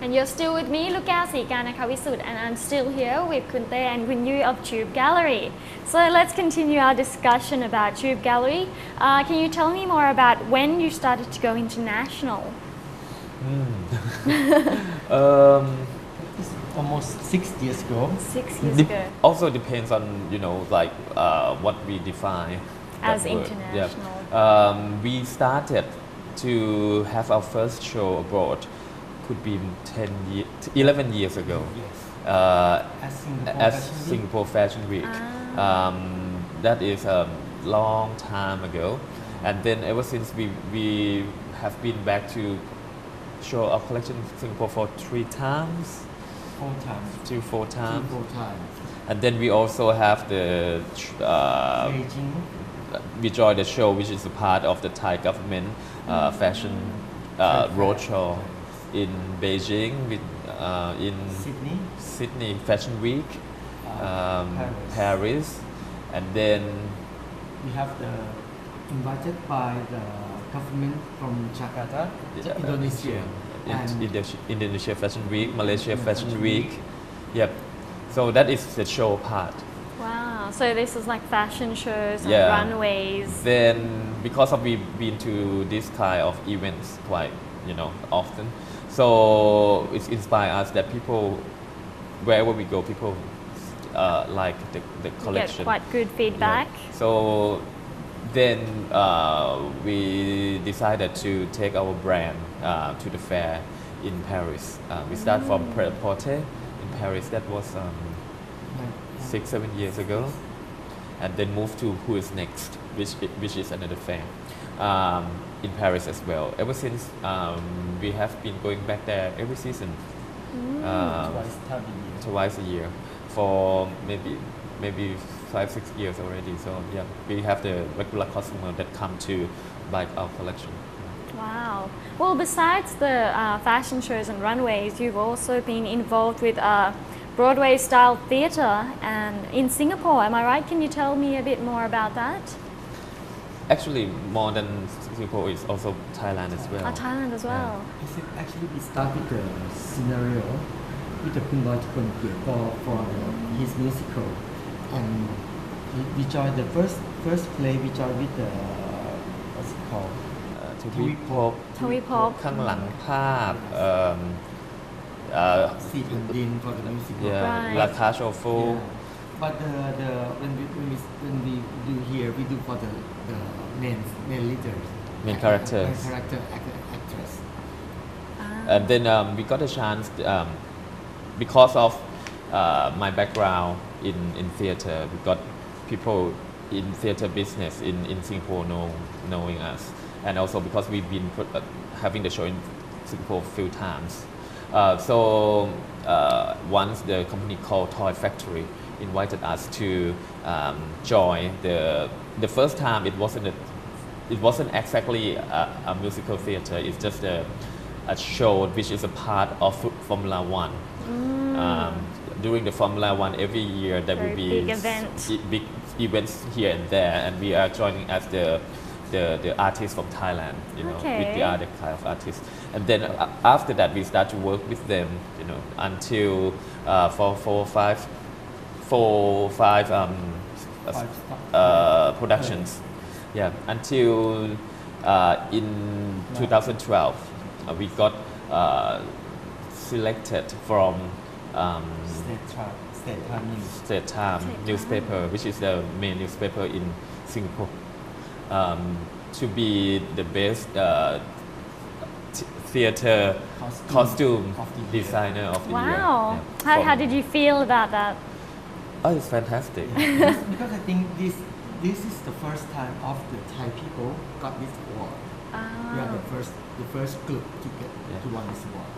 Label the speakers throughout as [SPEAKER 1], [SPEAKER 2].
[SPEAKER 1] And you're still with me, Luka Sikanaka Wisud, and I'm still here with Kunte and Kunyu of Tube Gallery. So let's continue our discussion about Tube Gallery. Can you tell me more about when you started to go international?
[SPEAKER 2] It's almost 6 years ago.
[SPEAKER 1] 6 years ago.
[SPEAKER 3] Also depends on like what we define
[SPEAKER 1] As
[SPEAKER 3] that word.
[SPEAKER 1] international.
[SPEAKER 3] Yeah. We started to have our first show abroad. Could be 11 years ago.
[SPEAKER 2] Yes.
[SPEAKER 3] As Singapore Fashion Week. That is a long time ago, and then ever since we have been back to show our collection in Singapore for 3 times.
[SPEAKER 2] 4 times.
[SPEAKER 3] 4 times.
[SPEAKER 2] 4 times.
[SPEAKER 3] And then we also have the
[SPEAKER 2] Beijing.
[SPEAKER 3] we joined the show, which is a part of the Thai government fashion roadshow in Beijing, with in Sydney Fashion Week, Paris, and then
[SPEAKER 2] we have the invited by the government from Jakarta, Indonesia, and
[SPEAKER 3] Indonesia Fashion Week, Malaysia Fashion Week. Yep. So that is the show part.
[SPEAKER 1] Wow, so this is like fashion shows and
[SPEAKER 3] Yeah.
[SPEAKER 1] runways.
[SPEAKER 3] Then because of we've been to this kind of events quite often, so it's inspired us that people, wherever we go, people like the collection.
[SPEAKER 1] Get quite good feedback.
[SPEAKER 3] Yeah. So then we decided to take our brand to the fair in Paris. We start from Prêt-à-Porter in Paris. That was 6-7 years ago, and then moved to Who Is Next, which is another fair in Paris as well. Ever since we have been going back there every season, twice a year for maybe 5-6 years already. So yeah, we have the regular customer that come to buy our collection.
[SPEAKER 1] Wow. Well, besides the fashion shows and runways, you've also been involved with Broadway-style theatre and in Singapore. Am I right? Can you tell me a bit more about that?
[SPEAKER 3] Actually, more than Singapore, is also Thailand as well.
[SPEAKER 1] Thailand as well.
[SPEAKER 2] Actually, we start with the scenario with the Kun Loi Chakunpye for his musical, and we joined the first play. We joined with the what's it called?
[SPEAKER 3] ทวีภพ
[SPEAKER 1] ทวีภพ
[SPEAKER 3] ข้างหลังภาพ
[SPEAKER 2] Sea and Din for the musical.
[SPEAKER 1] Right.
[SPEAKER 3] ราคาโชฟู
[SPEAKER 2] Yeah. But when we do here, we do for the main leaders,
[SPEAKER 3] Main characters.
[SPEAKER 2] main character actress.
[SPEAKER 3] And then we got a chance because of my background in theater. We got people in theater business in Singapore knowing us, and also because we've been having the show in Singapore a few times. So once the company called Toy Factory invited us to join the first time. It wasn't exactly a musical theater. It's just a show which is a part of Formula One. During the Formula One, every year there will be big events here and there, and we are joining as the artists from Thailand, with the other kind of artists. And then after that, we start to work with them, until for five productions. Yeah, until in 2012, we got selected from State Time newspaper, which is the main newspaper in Singapore, to be the best theater costume designer of the year.
[SPEAKER 1] Wow.
[SPEAKER 3] Yeah.
[SPEAKER 1] How did you feel about that?
[SPEAKER 3] Oh, it's fantastic.
[SPEAKER 2] Because I think this is the first time of the Thai people got this award. We are the first group to get to win this award.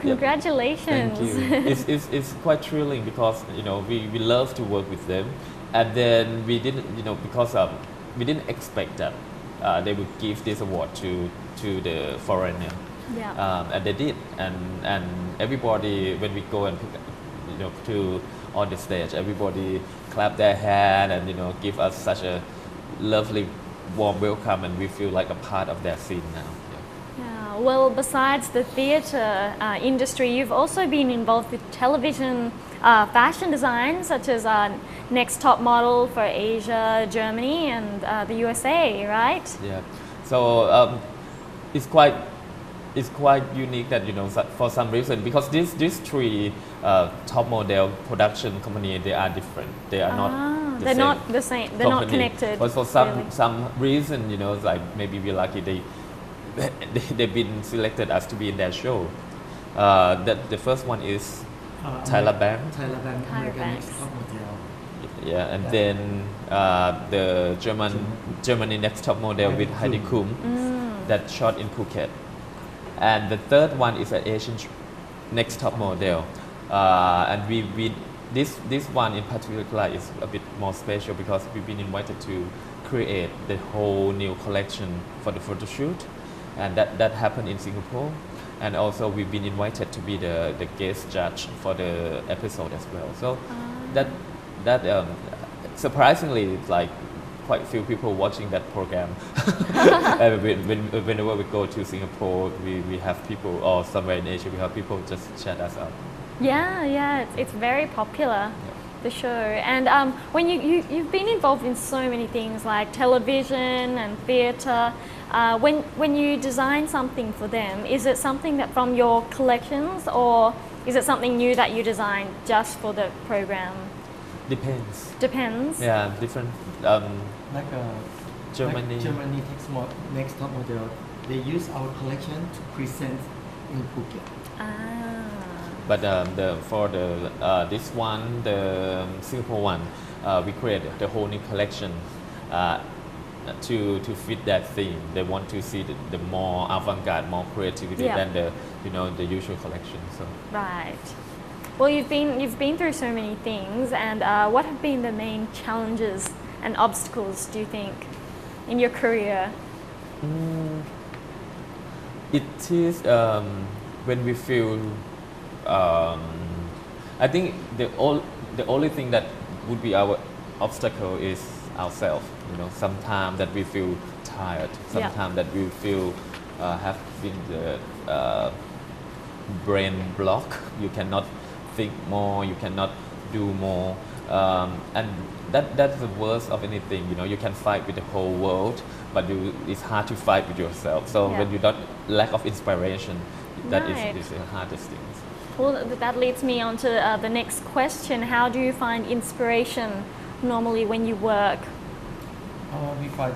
[SPEAKER 1] Congratulations.
[SPEAKER 3] Thank you. It's quite thrilling because we love to work with them, and then we didn't because we didn't expect that they would give this award to the foreigner.
[SPEAKER 1] Yeah.
[SPEAKER 3] And they did, and everybody, when we go and pick to on the stage, everybody clap their hand and give us such a lovely warm welcome, and we feel like a part of their scene now.
[SPEAKER 1] Yeah. Well, besides the theatre industry, you've also been involved with television fashion design, such as Next Top Model for Asia, Germany, and the USA, right?
[SPEAKER 3] Yeah. So it's quite unique that for some reason, because these three top model production company, they are different. They are not.
[SPEAKER 1] They're not the same. They're not
[SPEAKER 3] company.
[SPEAKER 1] connected.
[SPEAKER 3] But for
[SPEAKER 1] really.
[SPEAKER 3] some reason, like maybe we're lucky they've been selected as to be in their show. That the first one is Tyra Banks.
[SPEAKER 2] Tyra Banks,
[SPEAKER 1] Tyra
[SPEAKER 2] American
[SPEAKER 1] Banks.
[SPEAKER 2] Next Top Model.
[SPEAKER 3] Yeah, and
[SPEAKER 2] Yeah.
[SPEAKER 3] then the Germany Next Top Model with Heidi Klum that shot in Phuket. And the third one is an Asian Next Top Model, and we this one in particular is a bit more special because we've been invited to create the whole new collection for the photo shoot, and that happened in Singapore. And also we've been invited to be the guest judge for the episode as well. So that surprisingly, it's like quite few people watching that program. And whenever we go to Singapore, we have people, or somewhere in Asia, we have people just chat us up.
[SPEAKER 1] Yeah, it's very popular, the show. And when you've been involved in so many things like television and theatre, when you design something for them, is it something that from your collections, or is it something new that you designed just for the program?
[SPEAKER 3] Depends.
[SPEAKER 1] Depends.
[SPEAKER 3] Yeah, different.
[SPEAKER 2] Like
[SPEAKER 3] Germany.
[SPEAKER 2] Like Germany Next Top Model, they use our collection to present in Phuket.
[SPEAKER 3] But for this one, the Singapore one, we created the whole new collection to fit that theme. They want to see the more avant-garde, more creativity than the usual collection. So.
[SPEAKER 1] Right. Well, you've been through so many things, and what have been the main challenges and obstacles, do you think, in your career?
[SPEAKER 3] It is when we feel. I think the only thing that would be our obstacle is ourselves. Sometimes that we feel tired. Sometimes that we feel have been the brain block. You cannot think more. You cannot do more. And that's the worst of anything. You can fight with the whole world, but it's hard to fight with yourself. So when you got lack of inspiration, that is the hardest thing.
[SPEAKER 1] Well, that leads me on to the next question. How do you find inspiration normally when you work?
[SPEAKER 2] We find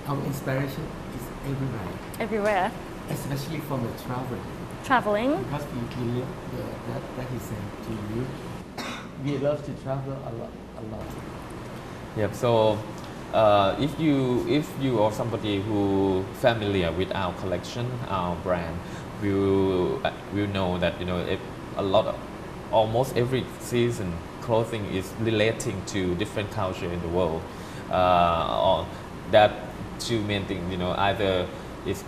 [SPEAKER 2] our inspiration is everywhere.
[SPEAKER 1] Everywhere.
[SPEAKER 2] Especially from the traveling.
[SPEAKER 1] Traveling.
[SPEAKER 2] Because we live that is saying to you. We love to travel a lot.
[SPEAKER 3] Yeah. So if you are somebody who familiar with our collection, our brand, will know that almost every season clothing is relating to different culture in the world. Or that two main things, either is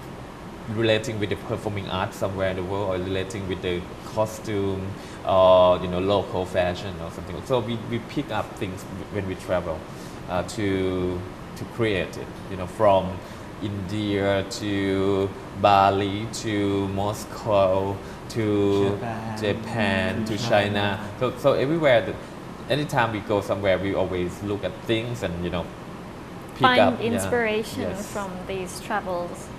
[SPEAKER 3] relating with the performing art somewhere in the world, or relating with the costume, or local fashion or something. So we pick up things when we travel to create it. From India to Bali to Moscow to Japan to China. So everywhere. Anytime we go somewhere, we always look at things and pick
[SPEAKER 1] Find
[SPEAKER 3] up
[SPEAKER 1] inspiration from these travels.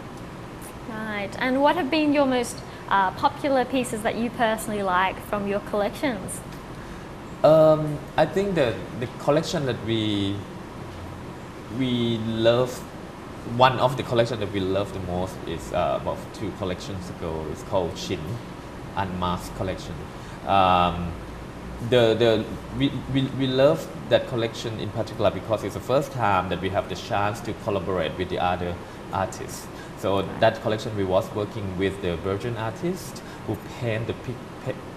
[SPEAKER 1] Right. And what have been your most popular pieces that you personally like from your collections?
[SPEAKER 3] I think the collection that we love, one of the collection that we love the most is about 2 collections ago. It's called Shin Unmasked collection. We love that collection in particular because it's the first time that we have the chance to collaborate with the other artists. So that collection we was working with the Virgin artist who paint the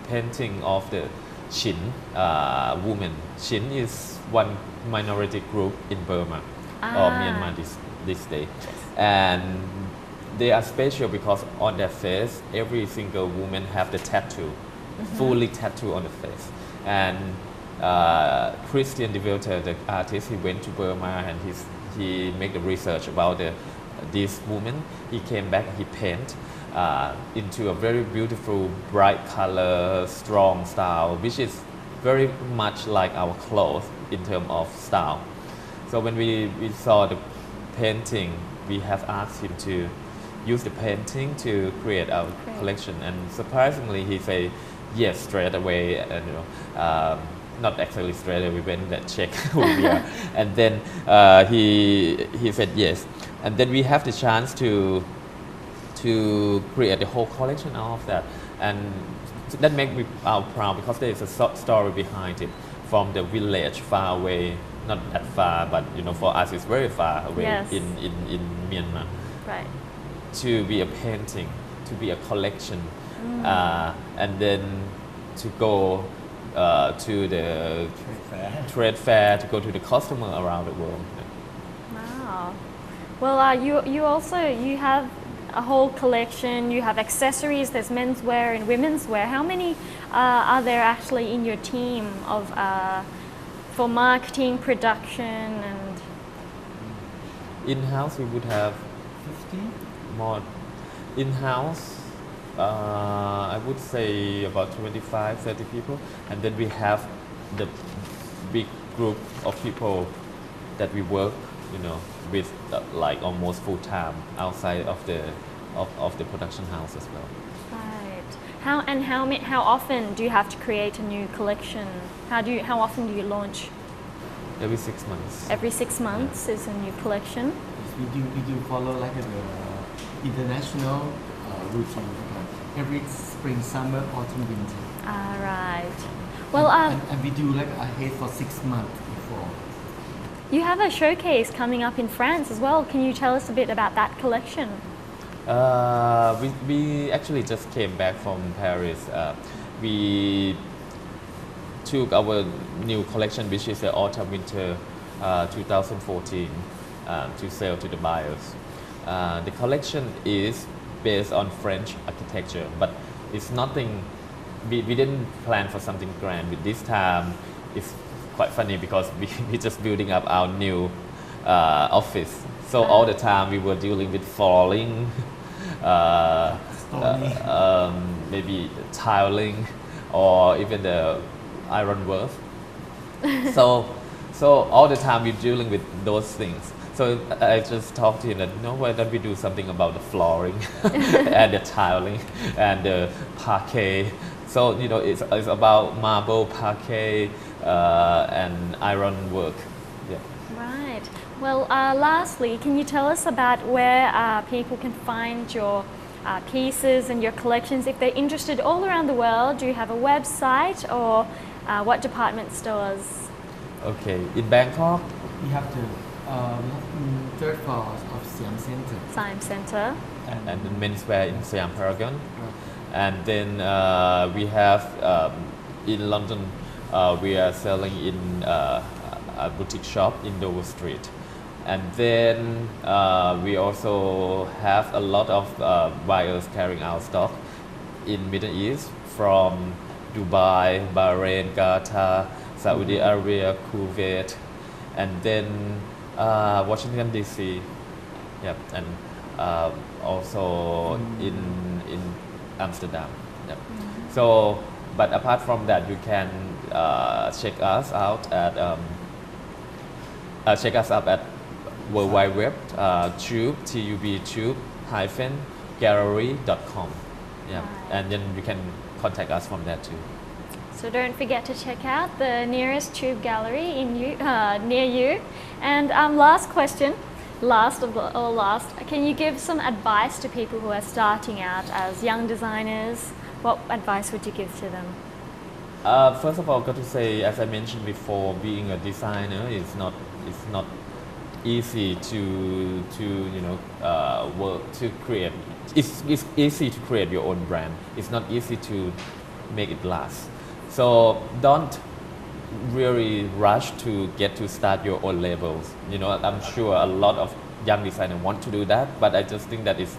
[SPEAKER 3] painting of the Shin woman. Shin is one minority group in Burma or Myanmar this day, and they are special because on their face every single woman have the tattoo, fully tattoo on the face. And Christian Develter, the artist, he went to Burma and he made the research about the this movement, he came back and he paint into a very beautiful, bright color, strong style, which is very much like our clothes in terms of style. So when we saw the painting, we have asked him to use the painting to create our collection, and surprisingly he said yes straight away, and not exactly straight away, we went and check who we are, and then he said yes, and then we have the chance to create the whole collection out of that, and that makes me proud because there is a story behind it, from the village far away, not that far, but for us it's very far away.
[SPEAKER 1] Yes.
[SPEAKER 3] in Myanmar,
[SPEAKER 1] Right.
[SPEAKER 3] to be a painting, to be a collection, and then to go to the trade fair, to go to the customer around the world.
[SPEAKER 1] Wow. Well, you have a whole collection. You have accessories. There's menswear and women's wear. How many are there actually in your team of for marketing, production, and
[SPEAKER 3] In-house we would have
[SPEAKER 2] 50?
[SPEAKER 3] more. In-house, I would say about 25, 30 people, and then we have the big group of people that we work, with like almost full time outside of the production house as well.
[SPEAKER 1] right? How often do you have to create a new collection? How often do you launch?
[SPEAKER 3] Every 6 months.
[SPEAKER 1] Every 6 months is a new collection.
[SPEAKER 2] Yes, we do follow like the international routine. Every spring, summer, autumn, winter.
[SPEAKER 1] Right. Well,
[SPEAKER 2] and we do like ahead for 6 months before.
[SPEAKER 1] you have a showcase coming up in France as well. Can you tell us a bit about that collection?
[SPEAKER 3] We actually just came back from Paris. We took our new collection, which is the autumn winter 2014, to sell to the buyers. The collection is based on French architecture, but it's nothing. We didn't plan for something grand. But this time, it's quite funny because we just building up our new office. So all the time we were dealing with falling, maybe tiling, or even the iron work. so all the time we're dealing with those things. So I just talked to him that, why don't we do something about the flooring and the tiling and the parquet. So it's about marble, parquet, and iron work. Yeah.
[SPEAKER 1] Right. Well, lastly, can you tell us about where people can find your pieces and your collections if they're interested all around the world? Do you have a website, or what department stores?
[SPEAKER 3] Okay. In Bangkok,
[SPEAKER 2] We have the third floor of Siam Center.
[SPEAKER 1] Siam Center.
[SPEAKER 3] and the menswear in Siam Paragon. And then we have in London, we are selling in a boutique shop in Dover Street. And then we also have a lot of buyers carrying our stock in Middle East, from Dubai, Bahrain, Qatar, Saudi Arabia, Kuwait, and then Washington DC. Yep, and also in Amsterdam. Yep. So, but apart from that, you can check us out at World Wide Web, tube-gallery.com. Yeah, and then you can contact us from there too.
[SPEAKER 1] So don't forget to check out the nearest Tube Gallery near you. And last question, last, can you give some advice to people who are starting out as young designers? What advice would you give to them?
[SPEAKER 3] First of all, got to say, as I mentioned before, being a designer is not easy to work to create. It's easy to create your own brand. It's not easy to make it last. So don't really rush to start your own labels. I'm sure a lot of young designers want to do that, but I just think that it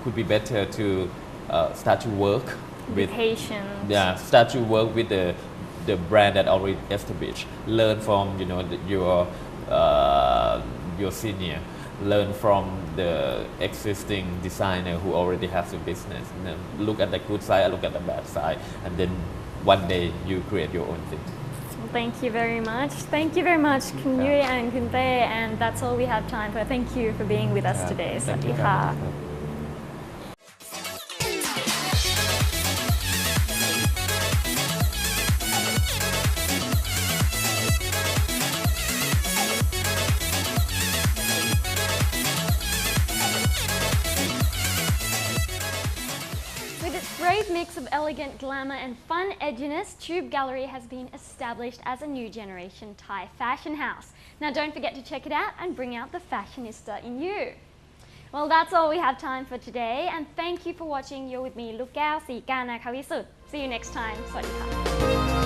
[SPEAKER 3] could be better to start to work
[SPEAKER 1] Be
[SPEAKER 3] with
[SPEAKER 1] patient.
[SPEAKER 3] start to work with the brand that already established. Learn from your senior, learn from the existing designer who already has a business. Look at the good side, look at the bad side, and then one day you create your own thing.
[SPEAKER 1] Thank you very much. Thank you very much, Kun Yui and Kun Tae, and that's all we have time for. Thank you for being with us today. สวัสดีค่ะ With its great mix of elegant glamour and fun edginess, Tube Gallery has been established as a new generation Thai fashion house. Now don't forget to check it out and bring out the fashionista in you. Well, that's all we have time for today, and thank you for watching. You're with me, Lukao Sikana Kawisut. See you next time. สวัสดีค่ะ